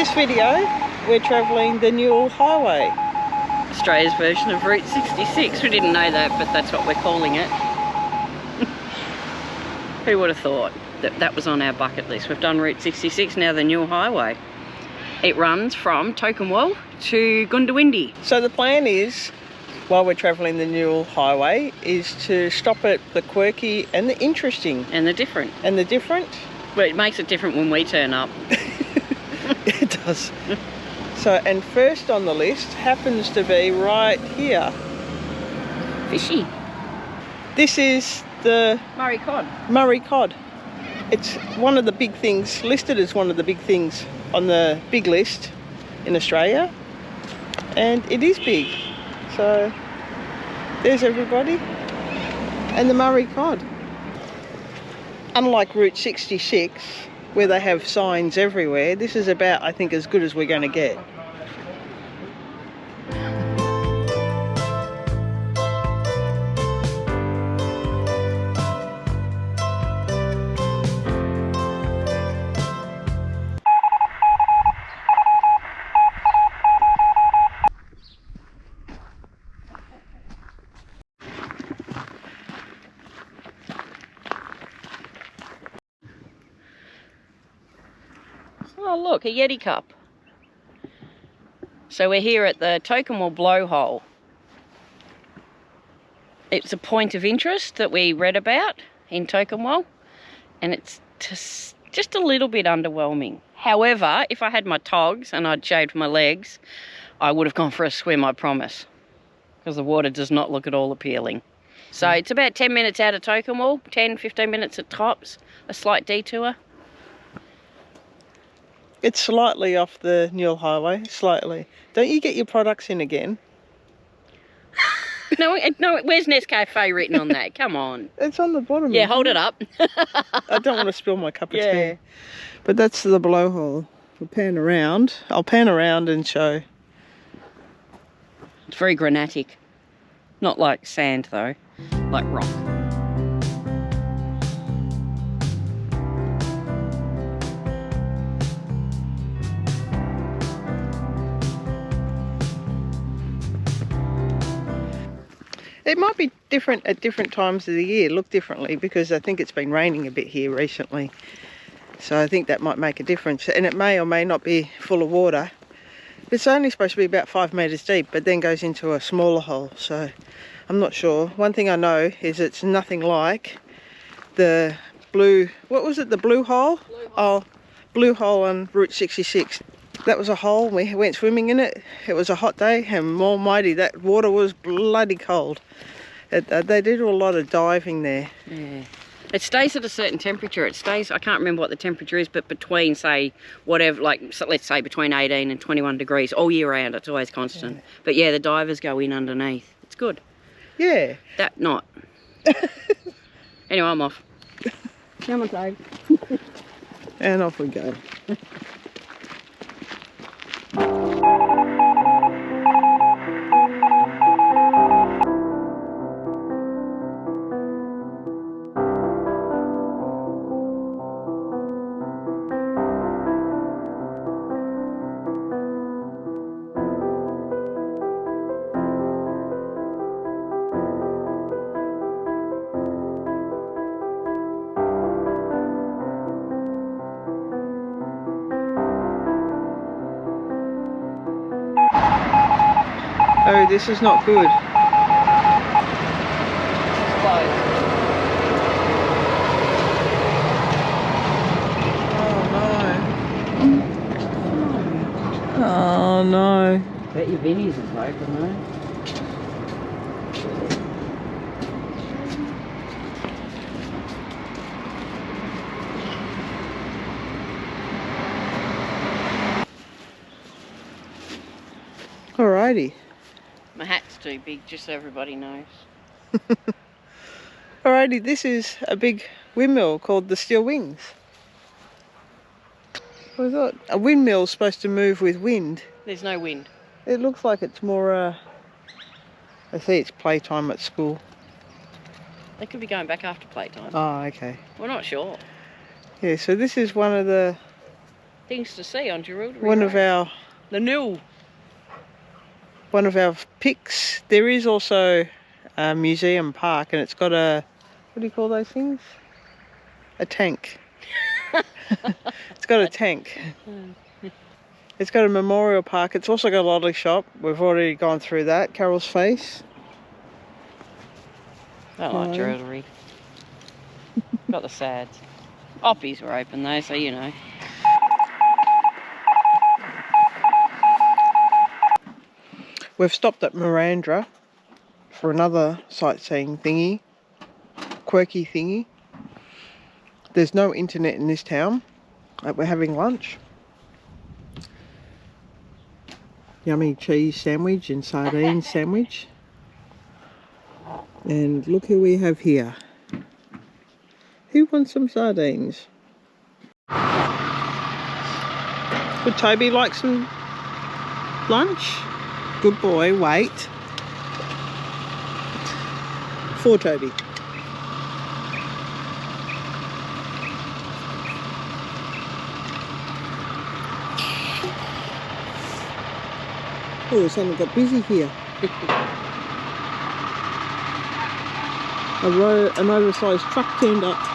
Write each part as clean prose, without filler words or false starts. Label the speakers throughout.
Speaker 1: this video, we're travelling the Newell Highway.
Speaker 2: Australia's version of Route 66. We didn't know that, but that's what we're calling it. Who would have thought that that was on our bucket list? We've done Route 66, now the Newell Highway. It runs from Tocumwal to Goondiwindi.
Speaker 1: So the plan is, while we're travelling the Newell Highway, is to stop at the quirky and the interesting.
Speaker 2: And the different.
Speaker 1: And the different?
Speaker 2: Well, it makes it different when we turn up.
Speaker 1: It does. So, and first on the list happens to be right here.
Speaker 2: Fishy.
Speaker 1: This is the
Speaker 2: Murray Cod.
Speaker 1: Murray Cod. It's one of the big things, listed as one of the big things on the big list in Australia. And it is big. So, there's everybody. And the Murray Cod. Unlike Route 66, where they have signs everywhere, this is about, I think, as good as we're going to get.
Speaker 2: Oh look, a Yeti cup. So we're here at the Tocumwal Blowhole. It's a point of interest that we read about in Tocumwal, and it's just a little bit underwhelming. However, if I had my togs and I'd shaved my legs, I would have gone for a swim, I promise, because the water does not look at all appealing. So it's about 10 minutes out of Tocumwal, 10-15 minutes at tops, a slight detour.
Speaker 1: It's slightly off the Newell Highway, slightly. Don't you get your products in again?
Speaker 2: No, where's Nescafe written on that? Come on.
Speaker 1: It's on the bottom.
Speaker 2: Yeah, hold it up.
Speaker 1: I don't want to spill my cup of tea. But that's the blowhole. We'll pan around. I'll pan around and show.
Speaker 2: It's very granitic. Not like sand though, like rock.
Speaker 1: It might be different at different times of the year, look differently, because I think it's been raining a bit here recently. So I think that might make a difference. And it may or may not be full of water. It's only supposed to be about 5 metres deep, but then goes into a smaller hole. So I'm not sure. One thing I know is it's nothing like the blue, what was it, the blue hole? Oh, blue hole on Route 66. That was a hole, we went swimming in it. It was a hot day, and almighty, that water was bloody cold. They do a lot of diving there.
Speaker 2: Yeah. It stays at a certain temperature. It stays, I can't remember what the temperature is, but between, say, whatever, like, so let's say between 18 and 21 degrees all year round. It's always constant. Yeah. But yeah, the divers go in underneath. It's good.
Speaker 1: Yeah.
Speaker 2: That not. Anyway, I'm off. Come on, Dave.
Speaker 1: And off we go. Oh, this is not good. Oh no.
Speaker 2: Bet your Vinny's is open though.
Speaker 1: Alrighty.
Speaker 2: My hat's too big, just so everybody knows.
Speaker 1: Alrighty, this is a big windmill called the Steelwings. I thought a windmill is supposed to move with wind.
Speaker 2: There's no wind.
Speaker 1: It looks like it's more, I see it's playtime at school.
Speaker 2: They could be going back after playtime.
Speaker 1: Oh, okay.
Speaker 2: We're not sure.
Speaker 1: Yeah, so this is one of the
Speaker 2: things to see on Jerilderie.
Speaker 1: One of
Speaker 2: the Newell.
Speaker 1: One of our picks. There is also a museum park, and it's got a, what do you call those things? A tank. It's got a tank. It's got a memorial park. It's also got a lolly shop. We've already gone through that. Carol's face.
Speaker 2: I like Jerilderie. Got the sads. Oppies were open though, so you know.
Speaker 1: We've stopped at Morundah for another sightseeing thingy, quirky thingy. There's no internet in this town. We're having lunch. Yummy cheese sandwich and sardine sandwich. And look who we have here. Who wants some sardines? Would Toby like some lunch? Good boy, wait. For Toby. Oh, something got busy here. An oversized truck turned up.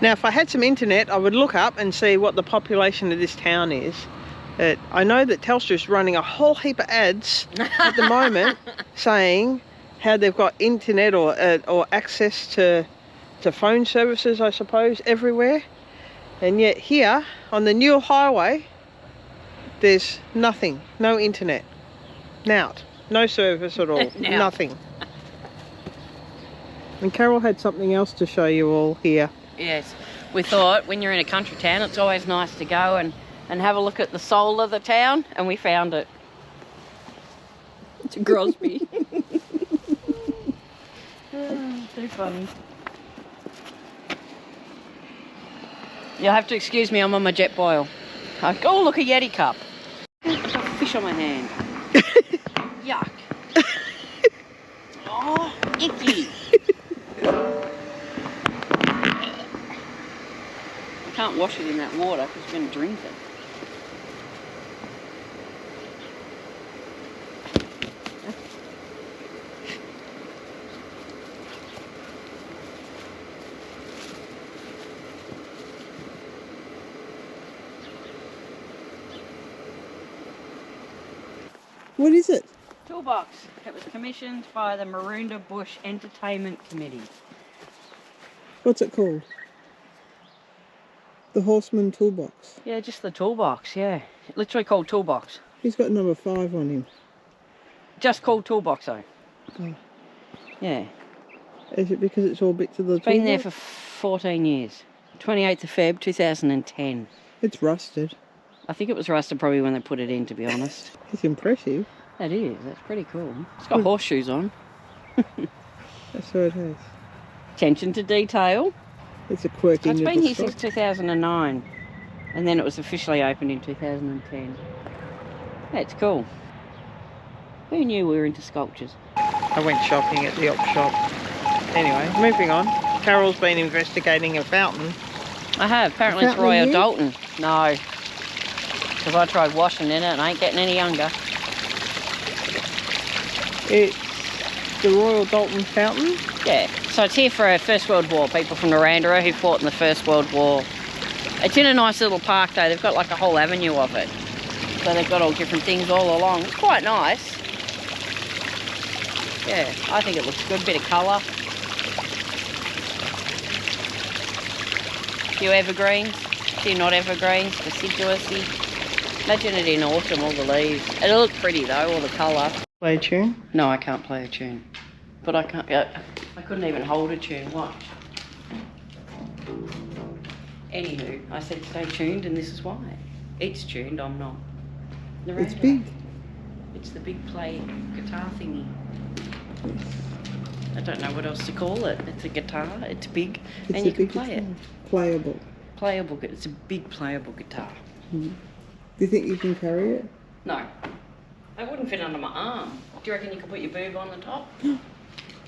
Speaker 1: Now, if I had some internet, I would look up and see what the population of this town is. I know that Telstra is running a whole heap of ads at the moment saying how they've got internet or access to phone services, I suppose, everywhere. And yet here on the Newell Highway, there's nothing, no internet, no service at all, nothing. And Carol had something else to show you all here.
Speaker 2: Yes, we thought when you're in a country town, it's always nice to go and have a look at the soul of the town, and we found it. It's a Grosby. Oh, too funny. You'll have to excuse me, I'm on my jet boil. Oh, look, a Yeti cup. I've got a fish on my hand. Yuck. Oh, icky. I can't wash it in that water because we're going to drink it.
Speaker 1: What is it?
Speaker 2: Toolbox. It was commissioned by the Morundah Bush Entertainment Committee.
Speaker 1: What's it called? The Horseman Toolbox.
Speaker 2: Yeah, just the toolbox, yeah. Literally called Toolbox.
Speaker 1: He's got number 5 on him.
Speaker 2: Just called Toolbox though.
Speaker 1: Oh.
Speaker 2: Yeah.
Speaker 1: Is it because it's all bits of the toolbox?
Speaker 2: Been there for 14 years. 28th of Feb 2010.
Speaker 1: It's rusted.
Speaker 2: I think it was rusted probably when they put it in, to be honest.
Speaker 1: It's impressive.
Speaker 2: That is, that's pretty cool. It's got horseshoes on.
Speaker 1: That's what it has.
Speaker 2: Attention to detail.
Speaker 1: It's a quirky
Speaker 2: It's
Speaker 1: little
Speaker 2: been here
Speaker 1: shop.
Speaker 2: since 2009. And then it was officially opened in 2010. Yeah, it's cool. Who knew we were into sculptures?
Speaker 1: I went shopping at the op shop. Anyway, moving on. Carol's been investigating a fountain.
Speaker 2: I have. Apparently it's Royal Doultan. No. Because I tried washing in it and I ain't getting any younger.
Speaker 1: It's the Royal Doultan fountain?
Speaker 2: Yeah. So it's here for First World War. People from Narrandera who fought in the First World War. It's in a nice little park though. They've got like a whole avenue of it. So they've got all different things all along. It's quite nice. Yeah, I think it looks good. Bit of colour. A few evergreens. A few not evergreens. Deciduousy. Imagine it in autumn, all the leaves. It'll look pretty though, all the colour.
Speaker 1: Play a tune?
Speaker 2: No, I can't play a tune. But I can't. I couldn't even hold a tune. Watch. Anywho, I said stay tuned, and this is why. It's tuned, I'm not.
Speaker 1: It's big.
Speaker 2: It's the big play guitar thingy. I don't know what else to call it. It's a guitar. It's big,
Speaker 1: It's
Speaker 2: and you
Speaker 1: a
Speaker 2: can
Speaker 1: big
Speaker 2: play
Speaker 1: guitar.
Speaker 2: it.
Speaker 1: Playable.
Speaker 2: Playable. It's a big playable guitar.
Speaker 1: Do you think you can carry it?
Speaker 2: No, it wouldn't fit under my arm. Do you reckon you could put your boob on the top?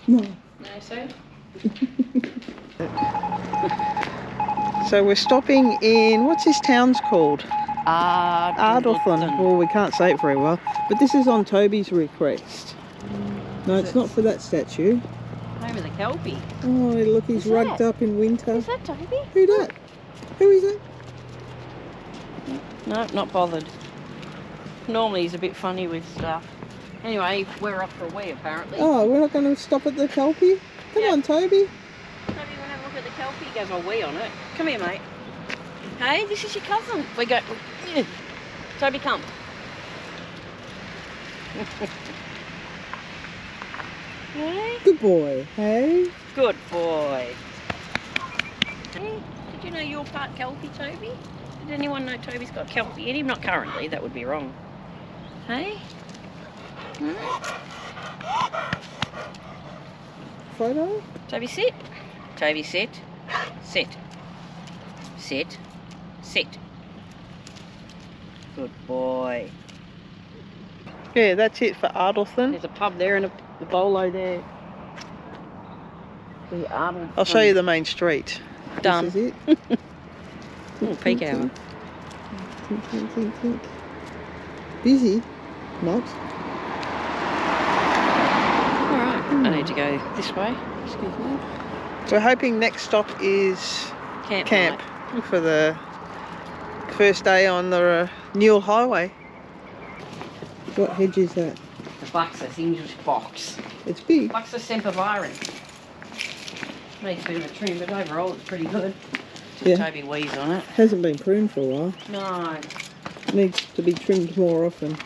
Speaker 1: No.
Speaker 2: No, so.
Speaker 1: So we're stopping in, what's this town's called? Ardlethan. Well, we can't say it very well. But this is on Toby's request. No, it's not for that statue.
Speaker 2: Home of the Kelpie.
Speaker 1: Oh, look, he's
Speaker 2: Who's
Speaker 1: rugged
Speaker 2: that?
Speaker 1: up in winter.
Speaker 2: Is that Toby?
Speaker 1: Who that? Who is it?
Speaker 2: No, not bothered. Normally he's a bit funny with stuff. Anyway, we're off for a wee apparently.
Speaker 1: Oh, we're not going to stop at the Kelpie? Come
Speaker 2: Yeah.
Speaker 1: on, Toby.
Speaker 2: Toby, you want to have a look at the Kelpie? He goes, oh, wee on it. Come here, mate. Hey, this is your cousin. We go. Yeah. Toby, come. Hey.
Speaker 1: Good boy, hey?
Speaker 2: Good boy. Hey, did you know you're part Kelpie, Toby? Did anyone know Toby's got Kelpie in him? Not currently, that would be wrong. Hey?
Speaker 1: Photo?
Speaker 2: Toby, sit. Toby, sit. Sit. Sit. Sit. Good boy.
Speaker 1: Yeah, that's it for Ardlethan.
Speaker 2: There's a pub there and a bolo there. The Ardlethan.
Speaker 1: I'll show you the main street.
Speaker 2: Done.
Speaker 1: This is it.
Speaker 2: Oh, peak hour.
Speaker 1: Think. Busy? Not.
Speaker 2: Alright, I need to go this way. Excuse me.
Speaker 1: We're hoping next stop is camp
Speaker 2: night.
Speaker 1: for the first day on the Newell Highway. What hedge is that?
Speaker 2: The Buxus English box.
Speaker 1: It's big.
Speaker 2: Buxus sempervirens. Needs a bit of a trim, but overall it's pretty good. Just
Speaker 1: Yeah.
Speaker 2: Toby wheeze on it.
Speaker 1: Hasn't been pruned for a while.
Speaker 2: No.
Speaker 1: Needs to be trimmed more often.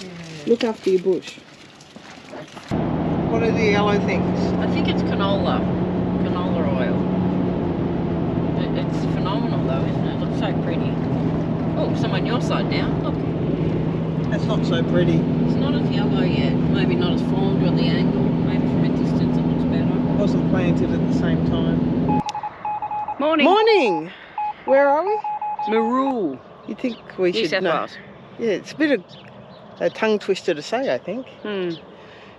Speaker 2: Yeah.
Speaker 1: Look after your bush. What are the yellow things?
Speaker 2: I think it's canola oil. It's phenomenal though, isn't it? It looks so pretty. Oh, some on your side now. Look,
Speaker 1: That's not so pretty.
Speaker 2: it's not as yellow yet. Maybe not as formed on the angle. Maybe from a distance it looks better.
Speaker 1: Wasn't planted at the same time.
Speaker 2: Morning.
Speaker 1: Morning! Where are we?
Speaker 2: Mirrool.
Speaker 1: You think we
Speaker 2: New
Speaker 1: should
Speaker 2: South
Speaker 1: know?
Speaker 2: Wales.
Speaker 1: Yeah, it's a bit of a tongue twister to say, I think.
Speaker 2: Hmm.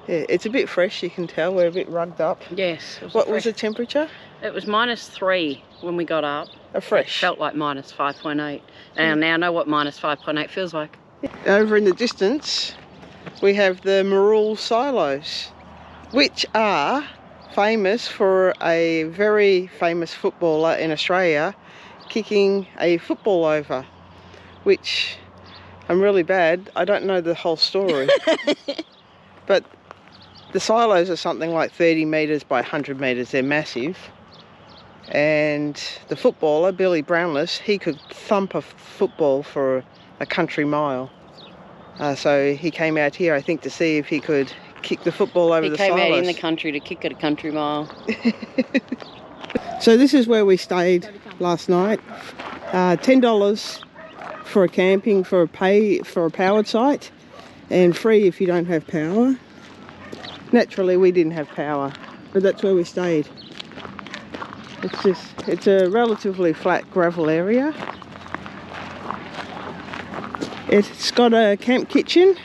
Speaker 1: Yeah, it's a bit fresh, you can tell. We're a bit rugged up.
Speaker 2: Yes.
Speaker 1: What was the temperature?
Speaker 2: It was -3 when we got up.
Speaker 1: A fresh.
Speaker 2: Felt like -5.8. And I now know what -5.8 feels like.
Speaker 1: Over in the distance, we have the Mirrool silos, which are famous for a very famous footballer in Australia kicking a football over, which I'm really bad. I don't know the whole story. But the silos are something like 30 metres by 100 metres. They're massive. And the footballer, Billy Brownless, he could thump a football for a country mile. So he came out here, I think, to see if he could kick the football over the silos.
Speaker 2: He came out in the country to kick it a country mile.
Speaker 1: So this is where we stayed last night. $10 for a camping, for a powered site, and free if you don't have power. Naturally, we didn't have power, but that's where we stayed. It's a relatively flat gravel area. It's got a camp kitchen,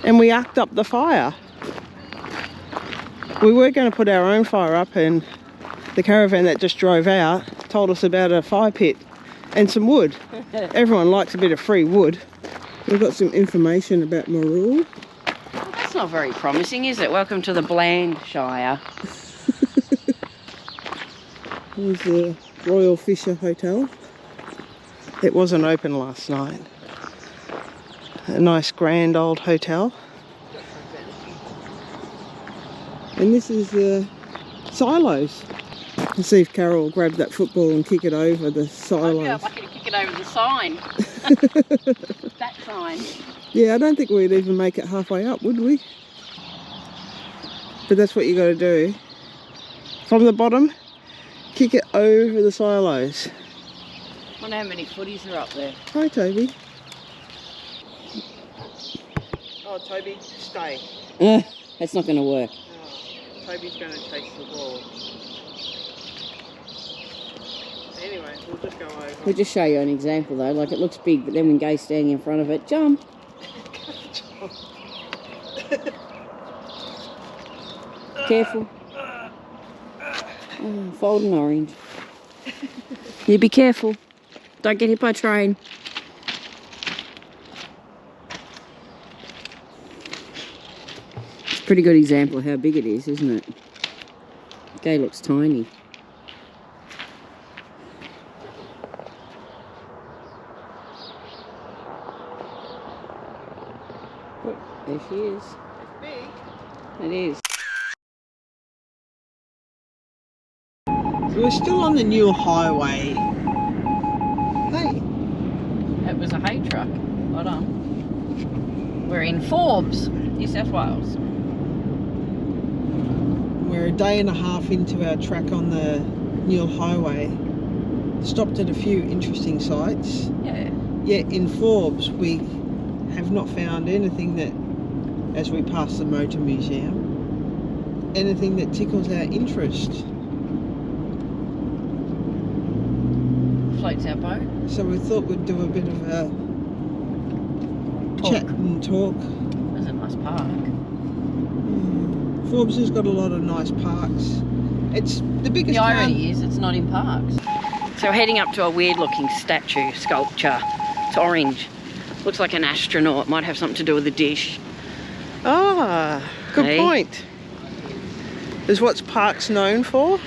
Speaker 1: and we arced up the fire. We were going to put our own fire up, and the caravan that just drove out told us about a fire pit and some wood. Everyone likes a bit of free wood. We've got some information about Mirrool.
Speaker 2: Well, that's not very promising, is it? Welcome to the Bland Shire.
Speaker 1: Here's the Royal Fisher Hotel. It wasn't open last night. A nice grand old hotel. And this is the silos. Let's see if Carol will grab that football and kick it over the silos.
Speaker 2: Yeah, I'd like you to kick it over the sign. That sign.
Speaker 1: Yeah, I don't think we'd even make it halfway up, would we? But that's what you got to do. From the bottom, kick it over the silos.
Speaker 2: I wonder how many footies are up there.
Speaker 1: Hi, Toby. Oh, Toby, stay.
Speaker 2: That's not going to work.
Speaker 1: Toby's going to chase the ball. Anyway, we'll just go over.
Speaker 2: We'll just show you an example though. Like, it looks big, but then when Gay's standing in front of it, jump. Careful. Oh, fold an orange. You be careful. Don't get hit by a train. It's a pretty good example of how big it is, isn't it? Gay looks tiny. Oh, there she is.
Speaker 1: It's big.
Speaker 2: It is.
Speaker 1: So we're still on the Newell Highway. Hey.
Speaker 2: It was a hay truck. Hold on. We're in Forbes, New South Wales.
Speaker 1: We're a day and a half into our track on the Newell Highway. Stopped at a few interesting sites.
Speaker 2: Yeah.
Speaker 1: Yet in Forbes we have not found anything that, as we pass the motor museum, anything that tickles our interest.
Speaker 2: Floats our boat.
Speaker 1: So we thought we'd do a bit of a chat and talk.
Speaker 2: There's a nice park.
Speaker 1: Forbes has got a lot of nice parks. It's the biggest
Speaker 2: The irony
Speaker 1: town.
Speaker 2: is it's not in parks. So we're heading up to a weird looking statue, sculpture. It's orange. Looks like an astronaut. Might have something to do with the dish.
Speaker 1: Ah, good
Speaker 2: Hey.
Speaker 1: point. Is what's Parke's known for?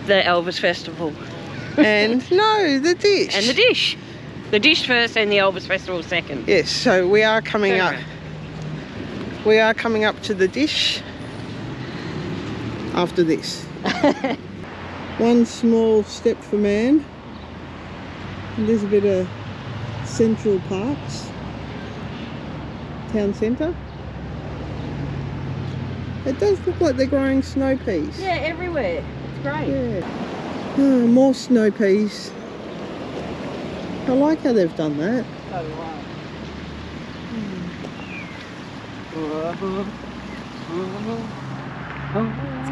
Speaker 2: The Elvis Festival.
Speaker 1: And no, the dish.
Speaker 2: And the dish. The dish first and the Elvis Festival second.
Speaker 1: Yes, so we are coming
Speaker 2: Turn
Speaker 1: up.
Speaker 2: around.
Speaker 1: We are coming up to the dish after this. One small step for man. And there's a bit of Central Parks. Town centre. It does look like they're growing snow peas.
Speaker 2: Yeah, everywhere. It's great.
Speaker 1: Yeah. Oh, more snow peas. I like how they've done that.
Speaker 2: So do I.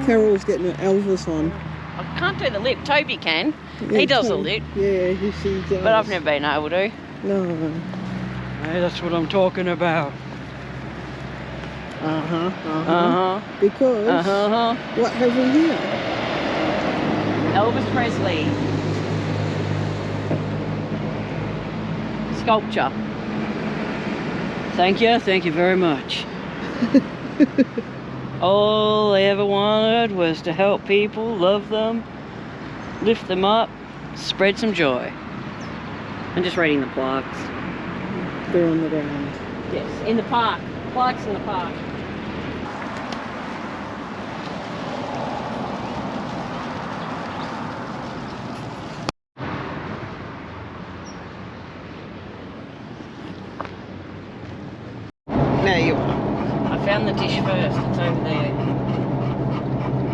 Speaker 1: Carol's getting an Elvis on.
Speaker 2: I can't do the lip. Toby can.
Speaker 1: Yeah,
Speaker 2: He does the
Speaker 1: Toby.
Speaker 2: lip.
Speaker 1: Yeah, he does.
Speaker 2: But I've never been able to.
Speaker 1: No.
Speaker 2: Hey, that's what I'm talking about.
Speaker 1: Uh-huh. Because what have we here?
Speaker 2: Elvis Presley. Sculpture. Thank you very much. All they ever wanted was to help people, love them, lift them up, spread some joy. I'm just reading the plaques.
Speaker 1: They're on the ground.
Speaker 2: Yes, in the park. Plaques in the park.
Speaker 1: Now you are.
Speaker 2: I found the dish first. It's over there.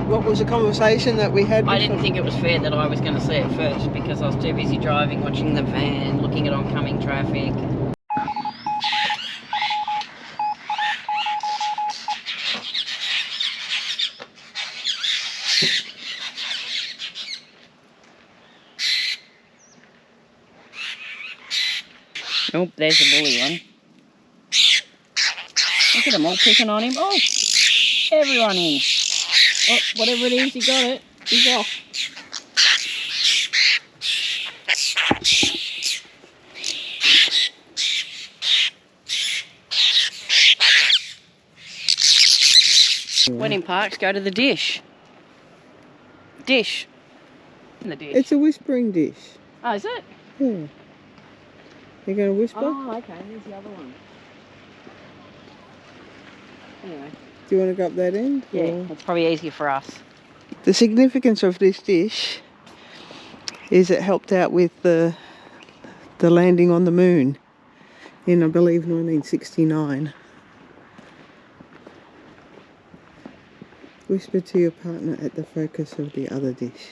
Speaker 1: What was the conversation that we had?
Speaker 2: I didn't think it was fair that I was going to see it first because I was too busy driving, watching the van, looking at oncoming traffic. Oh, there's a bully one. Look at them all picking on him. Oh, everyone in. Oh, whatever it is, he got it. He's off. When in parks, go to the dish. Dish. In the dish.
Speaker 1: It's a whispering dish.
Speaker 2: Oh, is it?
Speaker 1: Yeah. You're going to whisper?
Speaker 2: Oh, okay. There's the other one. Anyway.
Speaker 1: Do you want to go up that end?
Speaker 2: Yeah,
Speaker 1: or-
Speaker 2: it's probably easier for us.
Speaker 1: The significance of this dish is it helped out with the landing on the moon in, I believe, 1969. Whisper to your partner at the focus of the other dish.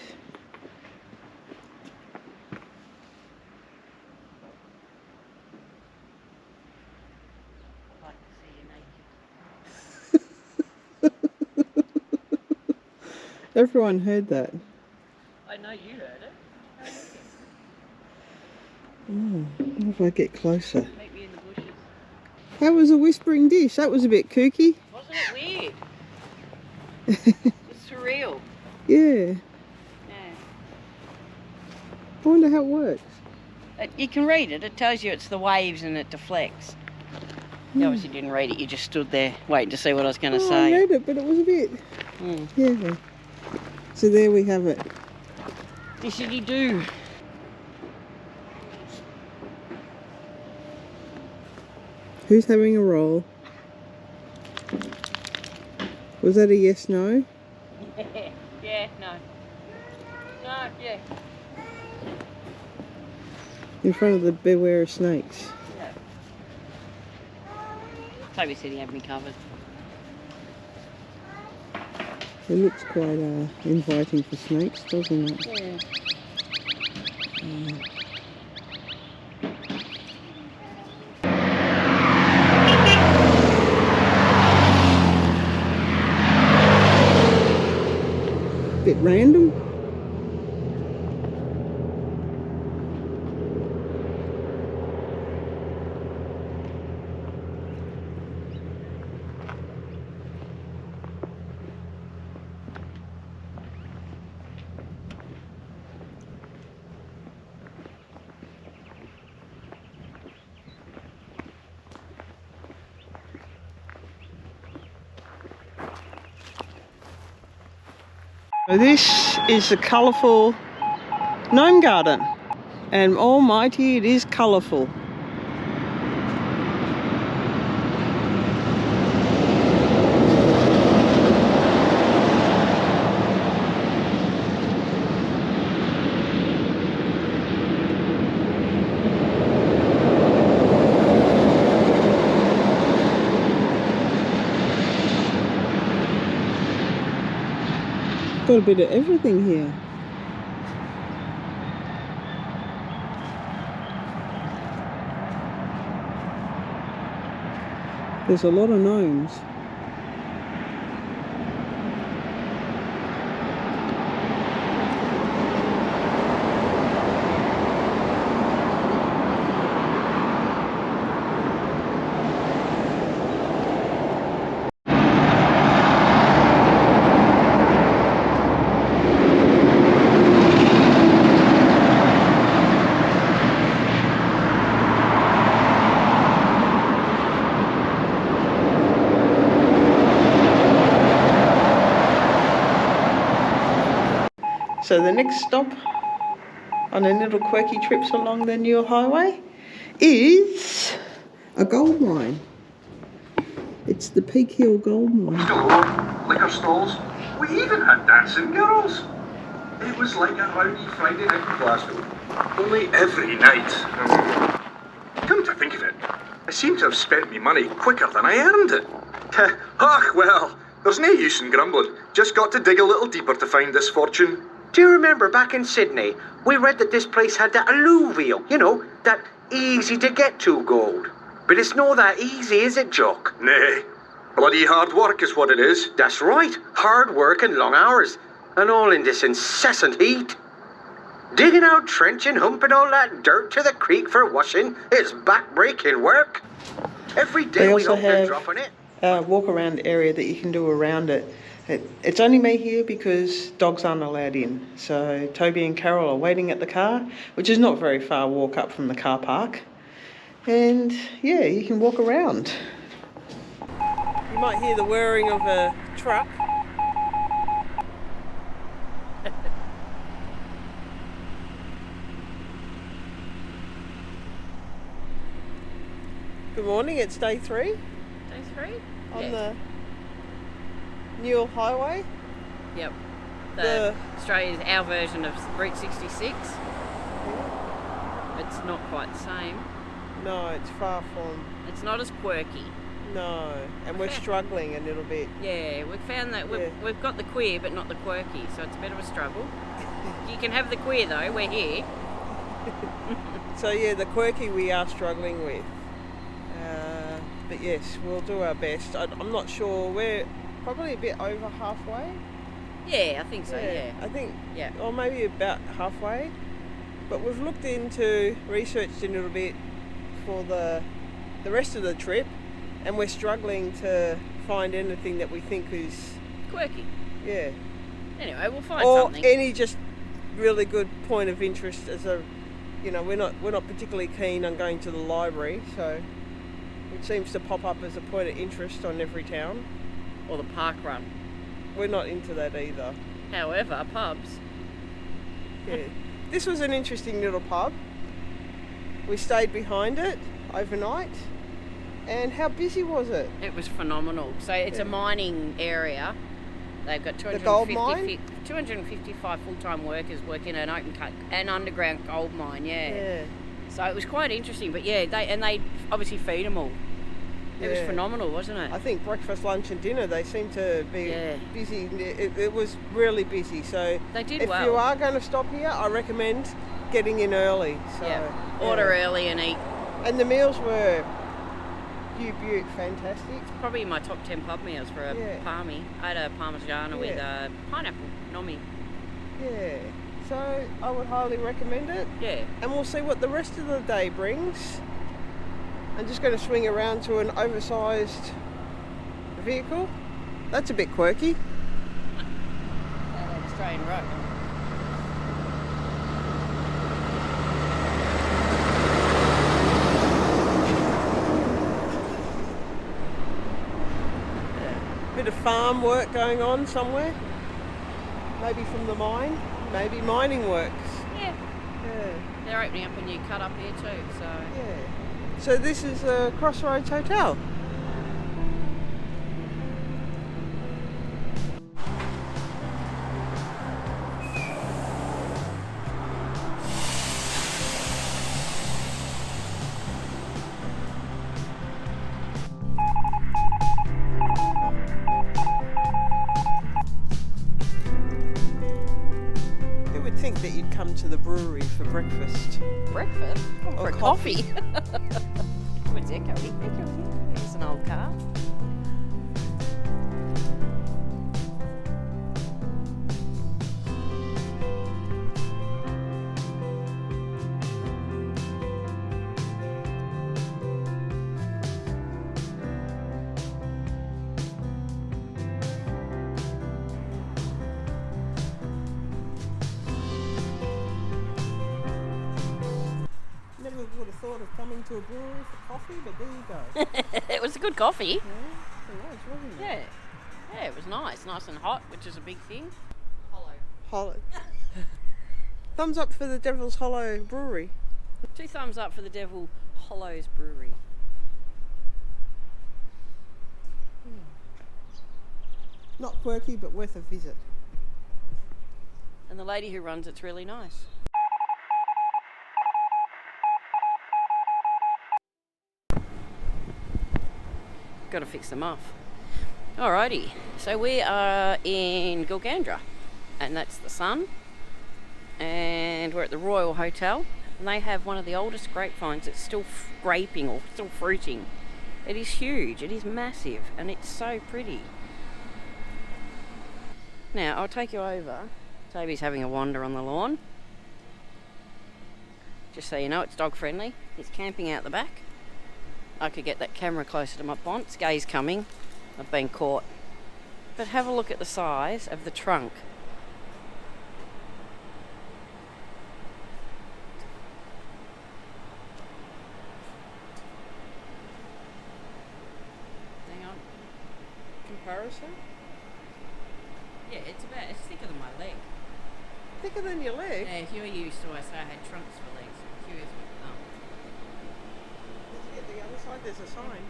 Speaker 2: I'd like to see you naked.
Speaker 1: Everyone heard that.
Speaker 2: I know you heard it.
Speaker 1: Oh, what if I get closer?
Speaker 2: Meet me in the bushes.
Speaker 1: That was a whispering dish. That was a bit kooky.
Speaker 2: Wasn't it weird? It's surreal.
Speaker 1: Yeah.
Speaker 2: Yeah.
Speaker 1: I wonder how it works.
Speaker 2: You can read it. It tells you it's the waves and it deflects. You obviously didn't read it. You just stood there waiting to see what I was going to say.
Speaker 1: I read it, but it was a bit... Yeah. So there we have it.
Speaker 2: Dishity-doo.
Speaker 1: Who's having a roll? Was that a yes, no?
Speaker 2: Yeah, no. No, yeah.
Speaker 1: In front of the beware of snakes.
Speaker 2: Yeah. Toby said he had me covered.
Speaker 1: It looks quite inviting for snakes, doesn't it?
Speaker 2: Yeah.
Speaker 1: Bit random. So this is the colourful gnome garden, and almighty it is colourful. Got a bit of everything here. There's a lot of gnomes. So the next stop on a little quirky trips along the Newell Highway is a gold mine. It's the Peak Hill Gold Mine.
Speaker 3: Hello, liquor stalls. We even had dancing girls. It was like a rowdy Friday night in Glasgow. Only every night. Come to think of it, I seem to have spent me money quicker than I earned it. Ach, well, there's no use in grumbling. Just got to dig a little deeper to find this fortune.
Speaker 4: Do you remember back in Sydney, we read that this place had that alluvial, you know, that easy to get to gold. But it's not that easy, is it, Jock?
Speaker 3: Nay, bloody hard work is what it is.
Speaker 4: That's right, hard work and long hours, and all in this incessant heat. Digging out trench and humping all that dirt to the creek for washing is back-breaking work. Every day we hope they're dropping it.
Speaker 1: Walk around area that you can do around it. It's only me here because dogs aren't allowed in. So Toby and Carol are waiting at the car, which is not very far walk up from the car park. And yeah, you can walk around. You might hear the whirring of a truck. Good morning, it's day 3.
Speaker 2: Day 3?
Speaker 1: On the Newell Highway.
Speaker 2: Yep. Australia's our version of Route 66. It's not quite the same.
Speaker 1: No, it's far from.
Speaker 2: It's not as quirky.
Speaker 1: No, and we're struggling a little bit.
Speaker 2: Yeah, we've found that we've got the queer but not the quirky, so it's a bit of a struggle. You can have the queer though, we're here.
Speaker 1: So yeah, the quirky we are struggling with. But yes, we'll do our best. I'm not sure, we're probably a bit over halfway.
Speaker 2: Yeah, I think so, yeah.
Speaker 1: I think,
Speaker 2: Yeah.
Speaker 1: or maybe about halfway. But we've looked into, researched a little bit for the rest of the trip, and we're struggling to find anything that we think is,
Speaker 2: Quirky.
Speaker 1: yeah.
Speaker 2: Anyway, we'll find
Speaker 1: Or
Speaker 2: something.
Speaker 1: any just really good point of interest as a, you know, we're not particularly keen on going to the library, so it seems to pop up as a point of interest on every town.
Speaker 2: Or the park run.
Speaker 1: We're not into that either.
Speaker 2: However, pubs.
Speaker 1: Yeah. This was an interesting little pub. We stayed behind it overnight. And how busy was it?
Speaker 2: It was phenomenal. So it's a mining area. They've got
Speaker 1: The gold mine?
Speaker 2: 255 full-time workers working an open cut, an underground gold mine, yeah. So it was quite interesting, but yeah, they obviously feed them all. It was phenomenal, wasn't it?
Speaker 1: I think breakfast, lunch and dinner, they seem to be busy. It was really busy. So
Speaker 2: they did
Speaker 1: if
Speaker 2: well.
Speaker 1: you are going to stop here, I recommend getting in early. So,
Speaker 2: Order early and eat.
Speaker 1: And the meals were fantastic.
Speaker 2: Probably my top 10 pub meals for a palmy. I had a parmigiana with a pineapple, Gnome.
Speaker 1: Yeah. So I would highly recommend it.
Speaker 2: Yeah.
Speaker 1: And we'll see what the rest of the day brings. I'm just going to swing around to an oversized vehicle. That's a bit quirky.
Speaker 2: Australian road.
Speaker 1: Bit of farm work going on somewhere. Maybe from the mine. Maybe mining works.
Speaker 2: Yeah. They're opening up a new cut up here too, so.
Speaker 1: Yeah. So this is a Crossroads Hotel. Who would think that you'd come to the brewery for breakfast?
Speaker 2: Breakfast?
Speaker 1: Or
Speaker 2: For coffee. What's echoey? Here's an old car.
Speaker 1: Never would have thought of coming to a brewery for coffee, but there you go.
Speaker 2: It was a good coffee.
Speaker 1: It was, wasn't it?
Speaker 2: Yeah, it was nice and hot, which is a big thing.
Speaker 1: Hollow. Thumbs up for the Devil's Hollow Brewery.
Speaker 2: 2 thumbs up for the Devil Hollows Brewery.
Speaker 1: Not quirky, but worth a visit.
Speaker 2: And the lady who runs it's really nice. Got to fix them off. Alrighty, so we are in Gilgandra, and that's the sun. And we're at the Royal Hotel, and they have one of the oldest grapevines that's still graping or still fruiting. It is huge, it is massive, and it's so pretty. Now, I'll take you over. Toby's having a wander on the lawn. Just so you know, it's dog friendly. He's camping out the back. I could get that camera closer to my pond. Gay's coming. I've been caught. But have a look at the size of the trunk. Hang on.
Speaker 1: Comparison?
Speaker 2: Yeah, it's thicker than my leg.
Speaker 1: Thicker than your leg?
Speaker 2: Yeah, Huey used to always say I had trunks for legs. Huey's with thumb.
Speaker 1: At the other side there's a sign.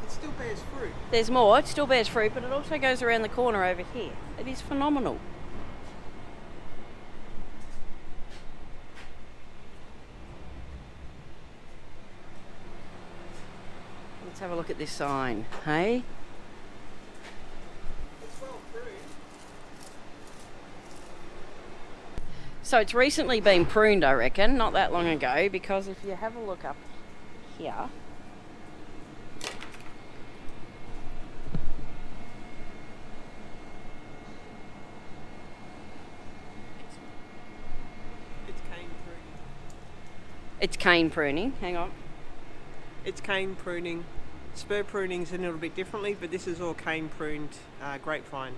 Speaker 1: It still bears fruit.
Speaker 2: There's more. It still bears fruit, but it also goes around the corner over here. It is phenomenal. Let's have a look at this sign, hey?
Speaker 1: It's well pruned.
Speaker 2: So it's recently been pruned, I reckon, not that long ago, because if you have a look up here, It's cane pruning. Hang on.
Speaker 1: It's cane pruning. Spur pruning's a little bit differently, but this is all cane pruned grapevine.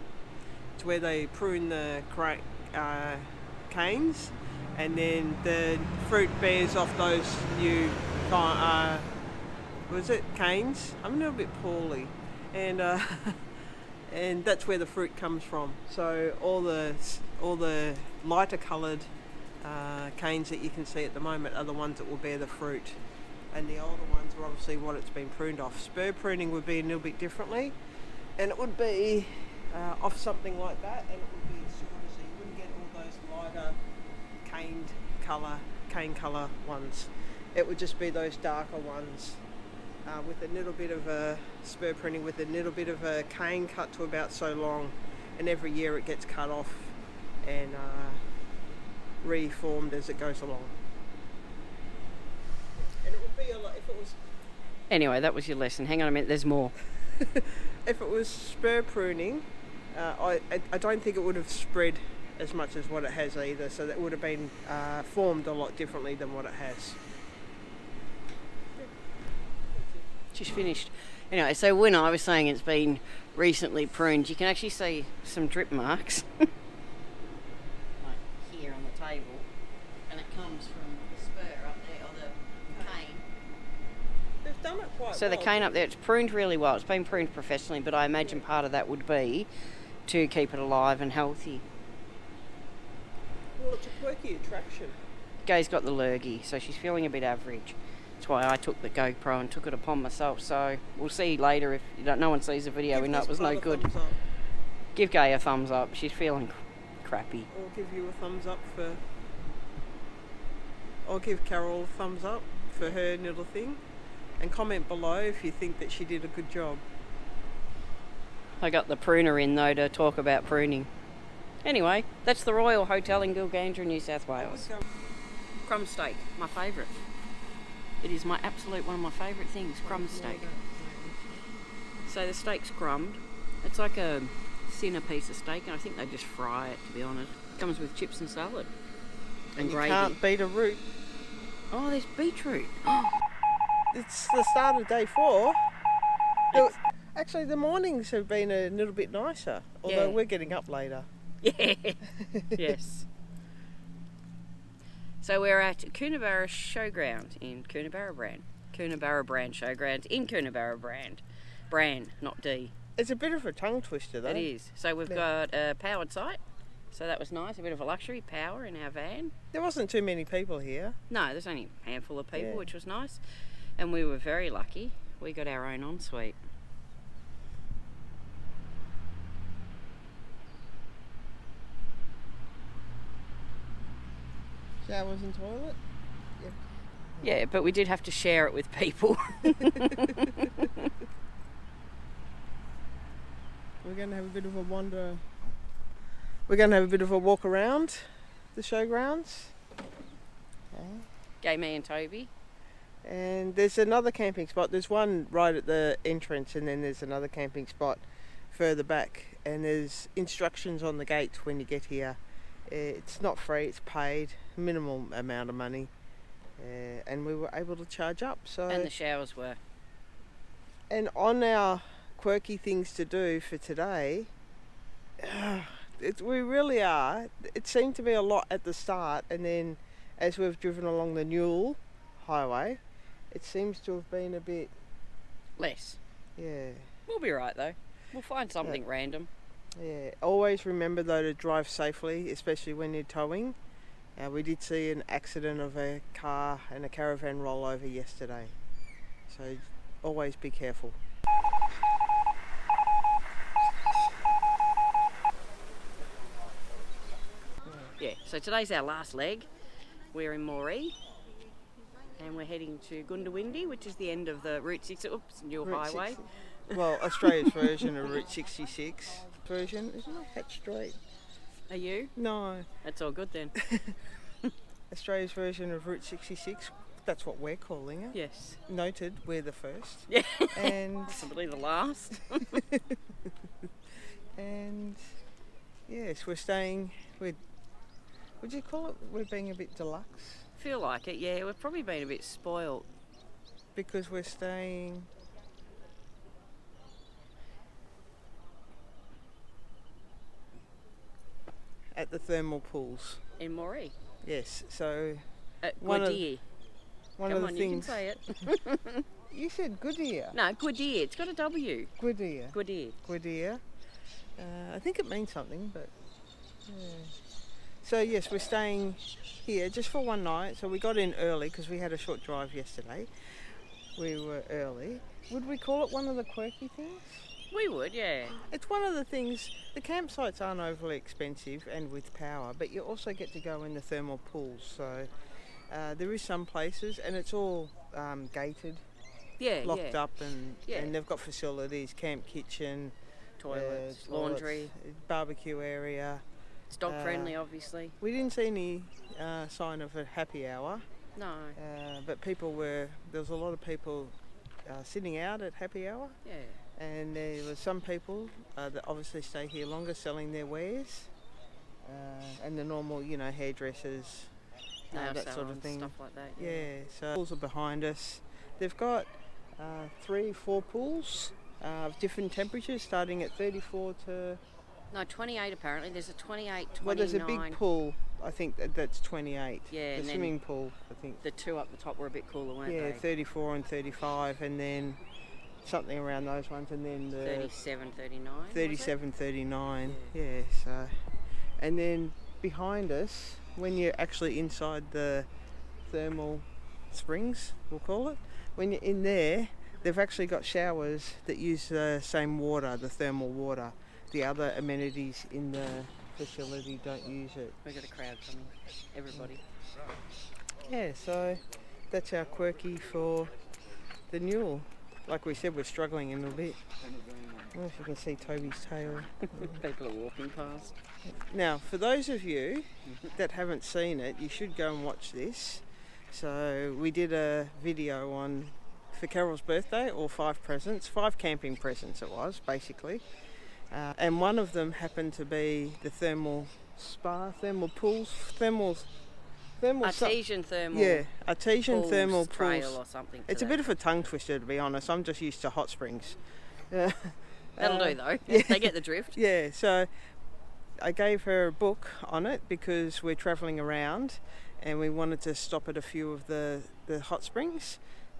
Speaker 1: It's where they prune the canes, and then the fruit bears off those new canes? I'm a little bit poorly, and and that's where the fruit comes from. So all the lighter coloured canes that you can see at the moment are the ones that will bear the fruit, and the older ones are obviously what it's been pruned off. Spur pruning would be a little bit differently, and it would be off something like that, and it would be sort of, so you wouldn't get all those lighter cane colour ones. It would just be those darker ones with a little bit of a spur pruning, with a little bit of a cane cut to about so long, and every year it gets cut off and reformed as it goes along. And it would be a lot if it was.
Speaker 2: Anyway, that was your lesson. Hang on a minute, there's more.
Speaker 1: If it was spur pruning, I don't think it would have spread as much as what it has either, so that would have been formed a lot differently than what it has.
Speaker 2: She's finished. Anyway, so when I was saying it's been recently pruned, you can actually see some drip marks. Like here on the table. And it comes from the spur up there, or the cane.
Speaker 1: They've done it quite
Speaker 2: So
Speaker 1: well.
Speaker 2: the cane up there, it's pruned really well. It's been pruned professionally, but I imagine part of that would be to keep it alive and healthy.
Speaker 1: Well, it's a quirky attraction.
Speaker 2: Gay's got the lurgy, so she's feeling a bit average. That's why I took the GoPro and took it upon myself. So we'll see later if no one sees the video. We know it was no good. Give Gay a thumbs up. She's feeling crappy.
Speaker 1: I'll give you a thumbs up for. I'll give Carol a thumbs up for her little thing, and comment below if you think that she did a good job.
Speaker 2: I got the pruner in though to talk about pruning. Anyway, that's the Royal Hotel in Gilgandra, New South Wales. Crumb steak, my favourite. It is my absolute one of my favourite things, crumb steak. So the steak's crumbed. It's like a thinner piece of steak, and I think they just fry it, to be honest. It comes with chips and salad. And gravy.
Speaker 1: You can't beat a root.
Speaker 2: Oh, there's beetroot.
Speaker 1: It's the start of day 4. Actually, the mornings have been a little bit nicer, although we're getting up later.
Speaker 2: Yeah. Yes. So we're at Coonabarra Showground in Coonabarra Brand. Coonabarra Brand Showgrounds in Coonabarra Brand, not D.
Speaker 1: It's a bit of a tongue twister though.
Speaker 2: It is. So we've got a powered site. So that was nice, a bit of a luxury power in our van.
Speaker 1: There wasn't too many people here.
Speaker 2: No, there's only a handful of people, which was nice. And we were very lucky. We got our own ensuite.
Speaker 1: Showers and toilet? Yep.
Speaker 2: Yeah, but we did have to share it with people.
Speaker 1: We're going to have a bit of a wander. We're going to have a bit of a walk around the showgrounds.
Speaker 2: Gay me and Toby.
Speaker 1: And there's another camping spot. There's one right at the entrance, and then there's another camping spot further back. And there's instructions on the gate when you get here. It's not free, it's paid, minimal amount of money, and we were able to charge up. So
Speaker 2: And the showers were.
Speaker 1: And on our quirky things to do for today, we really are. It seemed to be a lot at the start, and then as we've driven along the Newell Highway, it seems to have been a bit
Speaker 2: less.
Speaker 1: Yeah.
Speaker 2: We'll be right though. We'll find something random.
Speaker 1: Yeah, always remember though to drive safely, especially when you're towing. We did see an accident of a car and a caravan rollover yesterday, so always be careful.
Speaker 2: Yeah, so today's our last leg. We're in Murray and we're heading to Goondiwindi, which is the end of the Newell Highway.
Speaker 1: Well, Australia's version of Route 66 version. Isn't it Hatch Street?
Speaker 2: Are you?
Speaker 1: No.
Speaker 2: That's all good then.
Speaker 1: Australia's version of Route 66. That's what we're calling it.
Speaker 2: Yes.
Speaker 1: Noted, we're the first.
Speaker 2: Yeah.
Speaker 1: And
Speaker 2: possibly the last.
Speaker 1: And yes, we're staying with. Would you call it? We're being a bit deluxe.
Speaker 2: Feel like it, yeah. We've probably been a bit spoilt.
Speaker 1: because we're staying at the thermal pools.
Speaker 2: In Murray.
Speaker 1: Yes, so
Speaker 2: At
Speaker 1: One of-
Speaker 2: Goondiwindi.
Speaker 1: one
Speaker 2: Come
Speaker 1: of the
Speaker 2: on,
Speaker 1: things.
Speaker 2: you can say it.
Speaker 1: You said Goodyear.
Speaker 2: No, Goondiwindi. It's got a W.
Speaker 1: Goodyear.
Speaker 2: Goondiwindi.
Speaker 1: Goodyear. I think it means something, but yeah. So yes, we're staying here just for one night. So we got in early because we had a short drive yesterday. We were early. Would we call it one of the quirky things?
Speaker 2: We would, yeah.
Speaker 1: It's one of the things. The campsites aren't overly expensive and with power, but you also get to go in the thermal pools. So there is some places, and it's all gated,
Speaker 2: Yeah,
Speaker 1: locked
Speaker 2: yeah.
Speaker 1: up, and they've got facilities, camp kitchen,
Speaker 2: Toilets,
Speaker 1: toilets,
Speaker 2: laundry.
Speaker 1: barbecue area.
Speaker 2: It's dog friendly, obviously.
Speaker 1: We didn't see any sign of a happy hour,
Speaker 2: No.
Speaker 1: but there was a lot of people sitting out at happy hour,
Speaker 2: Yeah.
Speaker 1: and there were some people that obviously stay here longer selling their wares, and the normal, hairdressers,
Speaker 2: Nail
Speaker 1: that sort of
Speaker 2: salons,
Speaker 1: thing.
Speaker 2: stuff like that.
Speaker 1: Yeah, so pools are behind us. They've got 3-4 pools of different temperatures, starting at 34 to...
Speaker 2: No, 28 apparently. There's a 28, 29.
Speaker 1: Well, there's a big pool, I think that's 28.
Speaker 2: Yeah,
Speaker 1: the
Speaker 2: and then
Speaker 1: swimming pool, I think.
Speaker 2: The two up the top were a bit cooler, weren't
Speaker 1: Yeah,
Speaker 2: they?
Speaker 1: 34 and 35, and then something around those ones, and then the
Speaker 2: 37, 39.
Speaker 1: 37, 39. Yeah, so. And then behind us, when you're actually inside the thermal springs, we'll call it, when you're in there, they've actually got showers that use the same water, the thermal water. The other amenities in the facility don't use it.
Speaker 2: We've got a crowd coming. Everybody.
Speaker 1: Yeah, so that's our quirky for the Newell. Like we said, we're struggling a little bit. I don't know if you can see Toby's tail.
Speaker 2: People are walking past.
Speaker 1: Now, for those of you that haven't seen it, you should go and watch this. So we did a video for Carol's birthday, or 5 camping presents it was, basically. And one of them happened to be the thermal spa, thermal pools,
Speaker 2: Artesian thermal.
Speaker 1: Yeah, artesian
Speaker 2: pools,
Speaker 1: thermal
Speaker 2: trail
Speaker 1: pools.
Speaker 2: or something.
Speaker 1: It's a bit of a tongue twister, to be honest. I'm just used to hot springs.
Speaker 2: That'll do though.
Speaker 1: Yeah.
Speaker 2: They get the drift.
Speaker 1: Yeah, so I gave her a book on it because we're travelling around and we wanted to stop at a few of the hot springs.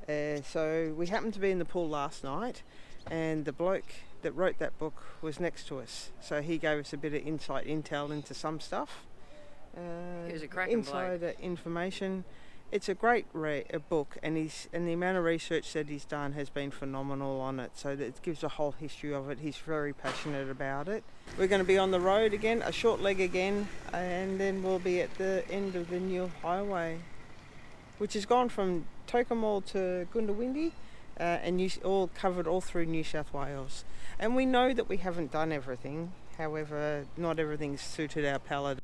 Speaker 1: So we happened to be in the pool last night, and the bloke that wrote that book was next to us. So he gave us a bit of intel into some stuff.
Speaker 2: He was a cracking bloke.
Speaker 1: Insider information. It's a great book, and the amount of research that he's done has been phenomenal on it. So that it gives a whole history of it. He's very passionate about it. We're going to be on the road again, a short leg again, and then we'll be at the end of the Newell Highway, which has gone from Tocumwal to Goondiwindi, and all covered all through New South Wales. And we know that we haven't done everything. However, not everything's suited our palate.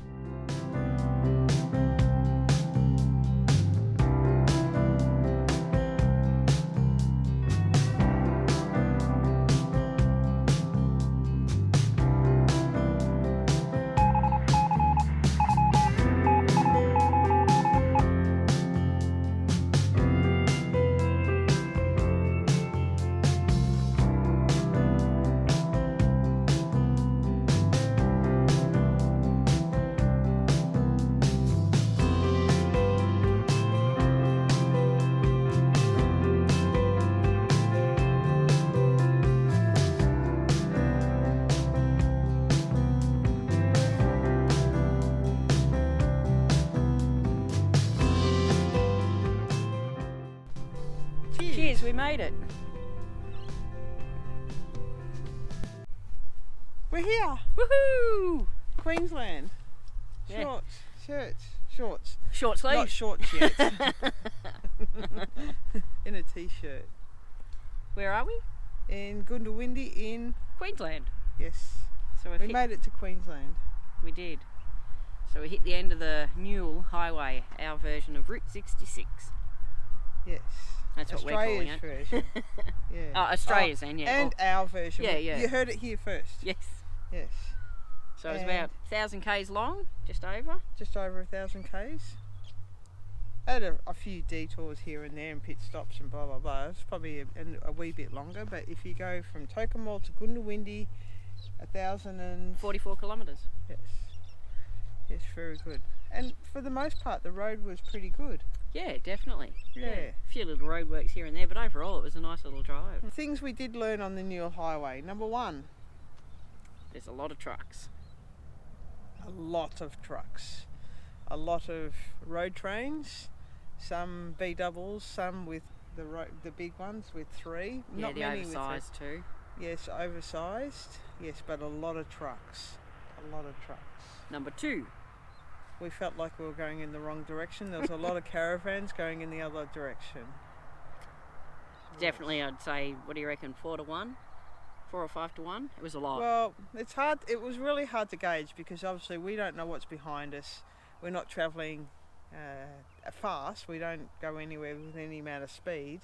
Speaker 2: Cheers, we made it.
Speaker 1: We're here,
Speaker 2: Woohoo!
Speaker 1: Queensland.
Speaker 2: Yeah.
Speaker 1: Shorts, shorts.
Speaker 2: Short sleeve.
Speaker 1: Not shorts yet. In a t-shirt.
Speaker 2: Where are we?
Speaker 1: In Goondiwindi in...
Speaker 2: Queensland.
Speaker 1: Yes.
Speaker 2: So
Speaker 1: We made it to Queensland.
Speaker 2: We did. So we hit the end of the Newell Highway, our version of Route 66.
Speaker 1: Yes.
Speaker 2: That's what we're calling
Speaker 1: Australia's
Speaker 2: it.
Speaker 1: version. Yeah.
Speaker 2: Oh, Australia's then, yeah.
Speaker 1: And our version.
Speaker 2: Yeah, yeah.
Speaker 1: You heard it here first.
Speaker 2: Yes.
Speaker 1: Yes.
Speaker 2: So it's
Speaker 1: And-
Speaker 2: about 1,000 k's long, just over.
Speaker 1: Just over 1,000 k's. Had a few detours here and there and pit stops and blah blah blah. It's probably a wee bit longer, but if you go from Tocumwal to Goondiwindi,
Speaker 2: 44 kilometres.
Speaker 1: Yes, very good. And for the most part, the road was pretty good.
Speaker 2: Yeah, definitely.
Speaker 1: Yeah.
Speaker 2: A few little roadworks here and there, but overall it was a nice little drive.
Speaker 1: Things we did learn on the Newell Highway. Number one,
Speaker 2: There's a lot of trucks.
Speaker 1: a lot of trucks, a lot of road trains, some B doubles, some with the big ones with 3.
Speaker 2: Yeah,
Speaker 1: Not
Speaker 2: the
Speaker 1: many
Speaker 2: oversized too.
Speaker 1: Yes, oversized. Yes, but a lot of trucks. A lot of trucks.
Speaker 2: Number 2.
Speaker 1: We felt like we were going in the wrong direction. There was a lot of caravans going in the other direction.
Speaker 2: Definitely, I'd say, what do you reckon, 4 to 1? 4 or 5 to 1? It was a lot.
Speaker 1: Well, it's hard. It was really hard to gauge because obviously we don't know what's behind us. We're not travelling fast. We don't go anywhere with any amount of speed.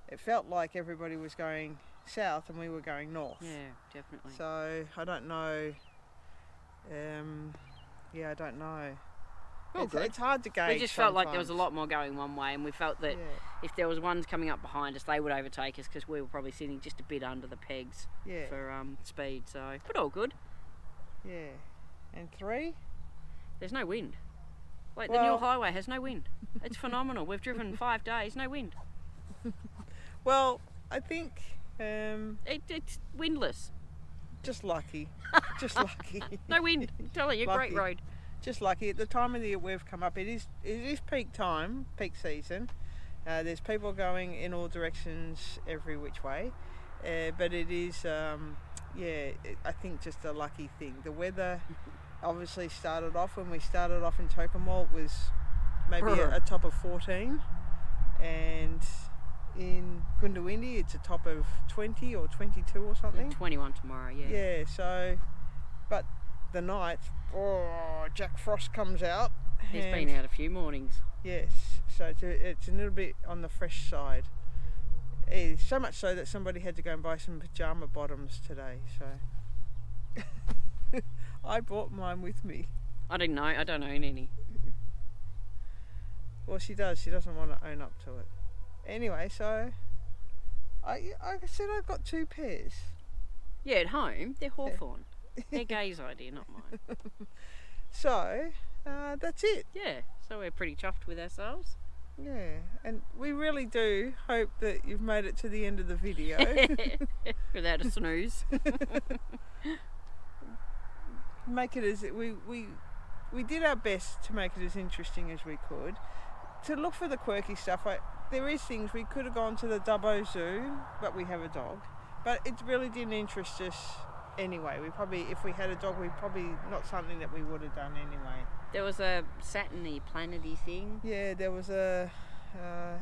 Speaker 1: It felt like everybody was going south and we were going north.
Speaker 2: Yeah, definitely.
Speaker 1: So I don't know. I don't know. It's hard to gauge.
Speaker 2: We just felt like there was a lot more going one way, and we felt that if there was ones coming up behind us, they would overtake us because we were probably sitting just a bit under the pegs for speed. So, but all good.
Speaker 1: Yeah. And 3?
Speaker 2: There's no wind. Like the Newell Highway has no wind. It's phenomenal. We've driven 5 days, no wind.
Speaker 1: Well, I think
Speaker 2: It's windless.
Speaker 1: just lucky. Just lucky.
Speaker 2: No wind. I'm telling you, great
Speaker 1: Lucky.
Speaker 2: road.
Speaker 1: Just lucky. At the time of the year we've come up, it is peak time, peak season. There's people going in all directions every which way. But it is, I think just a lucky thing. The weather obviously started off, when we started off in Tocumwal, it was maybe a top of 14. And in Goondiwindi it's a top of 20 or 22 or something.
Speaker 2: 21 tomorrow, yeah.
Speaker 1: Yeah, so, but the night, Jack Frost comes out.
Speaker 2: He's been out a few mornings.
Speaker 1: Yes, so it's a little bit on the fresh side. So much so that somebody had to go and buy some pyjama bottoms today, so I brought mine with me.
Speaker 2: I don't own any.
Speaker 1: Well, she does. She doesn't want to own up to it. Anyway, so I said I've got 2 pairs.
Speaker 2: Yeah, at home, they're Hawthorn. They're Gay's idea, not mine.
Speaker 1: So that's it.
Speaker 2: Yeah, so we're pretty chuffed with ourselves.
Speaker 1: Yeah, and we really do hope that you've made it to the end of the video.
Speaker 2: Without a snooze.
Speaker 1: Make it as we did our best to make it as interesting as we could. To look for the quirky stuff, there is things we could have gone to the Dubbo Zoo, but we have a dog. But it really didn't interest us anyway. If we had a dog, we probably not something that we would have done anyway.
Speaker 2: There was a Saturny planety thing.
Speaker 1: Yeah, there was a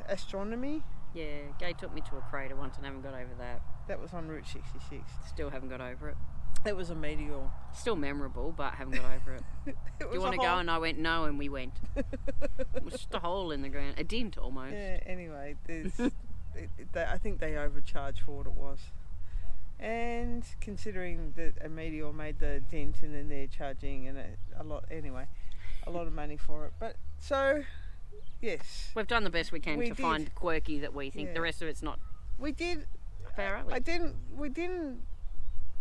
Speaker 1: astronomy.
Speaker 2: Yeah, Gay took me to a crater once and haven't got over that.
Speaker 1: That was on Route 66.
Speaker 2: Still haven't got over it.
Speaker 1: It was a meteor.
Speaker 2: Still memorable, but haven't got over it. Do you want to go? And I went no, and we went. It was just a hole in the ground, a dent almost.
Speaker 1: Yeah. Anyway, I think they overcharged for what it was, and considering that a meteor made the dent, and then they're charging a lot of money for it. But so, yes,
Speaker 2: we've done the best we can to find quirky that we think. The rest of it's not.
Speaker 1: We did.
Speaker 2: Fair
Speaker 1: We didn't.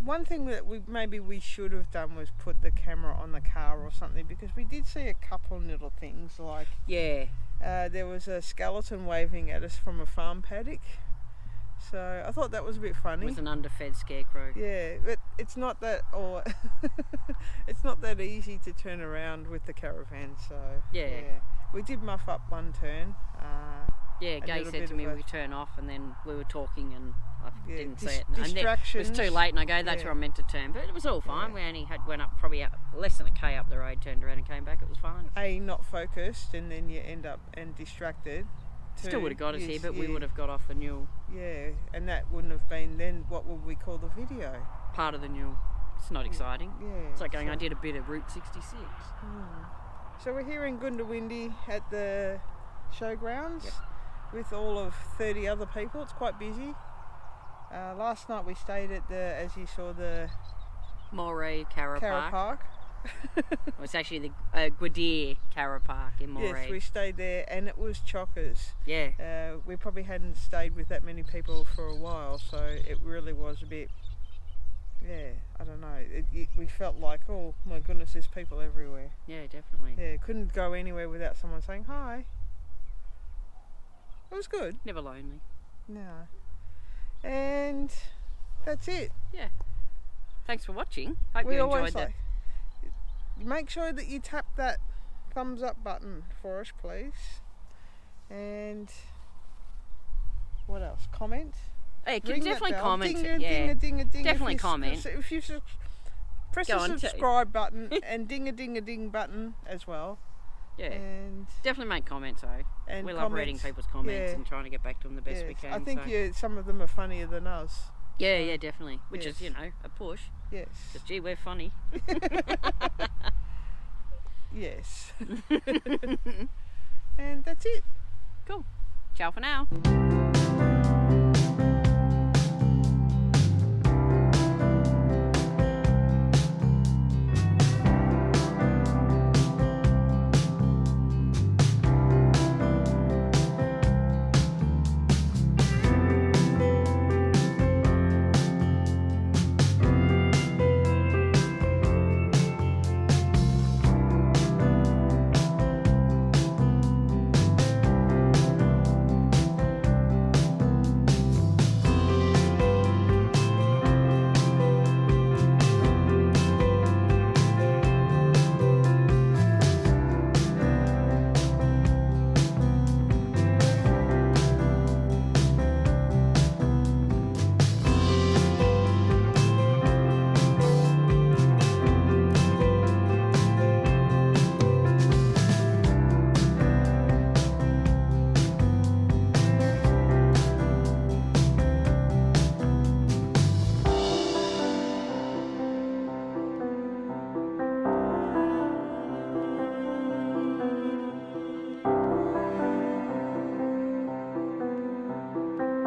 Speaker 1: One thing that we should have done was put the camera on the car or something, because we did see a couple little things like there was a skeleton waving at us from a farm paddock, so I thought that was a bit funny.
Speaker 2: It was an underfed scarecrow.
Speaker 1: Yeah, but it's not that it's not that easy to turn around with the caravan, so yeah. We did muff up one turn.
Speaker 2: Gay said to me we turn off, and then we were talking and I didn't see it.
Speaker 1: Distractions.
Speaker 2: It was too late, and I go, that's where I'm meant to turn. But it was all fine. We only went up probably less than a K up the road, turned around and came back. It was fine.
Speaker 1: Not focused, and then you end up distracted.
Speaker 2: Still would have got us here, but we would have got off the Newell.
Speaker 1: Yeah, and that wouldn't have been then, what would we call the video?
Speaker 2: Part of the Newell. It's not exciting.
Speaker 1: Yeah.
Speaker 2: It's like going, I did a bit of Route 66.
Speaker 1: So we're here in Goondiwindi at the showgrounds with all of 30 other people. It's quite busy. Last night we stayed at as you saw, the
Speaker 2: Murray Cod
Speaker 1: Parke.
Speaker 2: Well, it's actually the Guadir Carra Park in Moree.
Speaker 1: Yes, we stayed there and it was chockers.
Speaker 2: Yeah.
Speaker 1: We probably hadn't stayed with that many people for a while, so it really was a bit, yeah, I don't know. We felt like, oh my goodness, there's people everywhere.
Speaker 2: Yeah, definitely.
Speaker 1: Yeah, couldn't go anywhere without someone saying hi. It was good.
Speaker 2: Never lonely.
Speaker 1: No. And that's it.
Speaker 2: Yeah. Thanks for watching. Hope you enjoyed that.
Speaker 1: Make sure that you tap that thumbs up button for us, please. And what else? Comment.
Speaker 2: Hey, you can definitely comment.
Speaker 1: Ding,
Speaker 2: yeah.
Speaker 1: ding,
Speaker 2: Definitely comment.
Speaker 1: If you press the subscribe button and ding a ding button as well.
Speaker 2: Yeah.
Speaker 1: And
Speaker 2: definitely make comments though.
Speaker 1: And
Speaker 2: we love reading people's comments and trying to get back to them the best we can.
Speaker 1: I think some of them are funnier than us.
Speaker 2: Yeah, yeah, definitely. Which is, a push.
Speaker 1: Yes.
Speaker 2: Because gee, we're funny.
Speaker 1: Yes. And that's it.
Speaker 2: Cool. Ciao for now.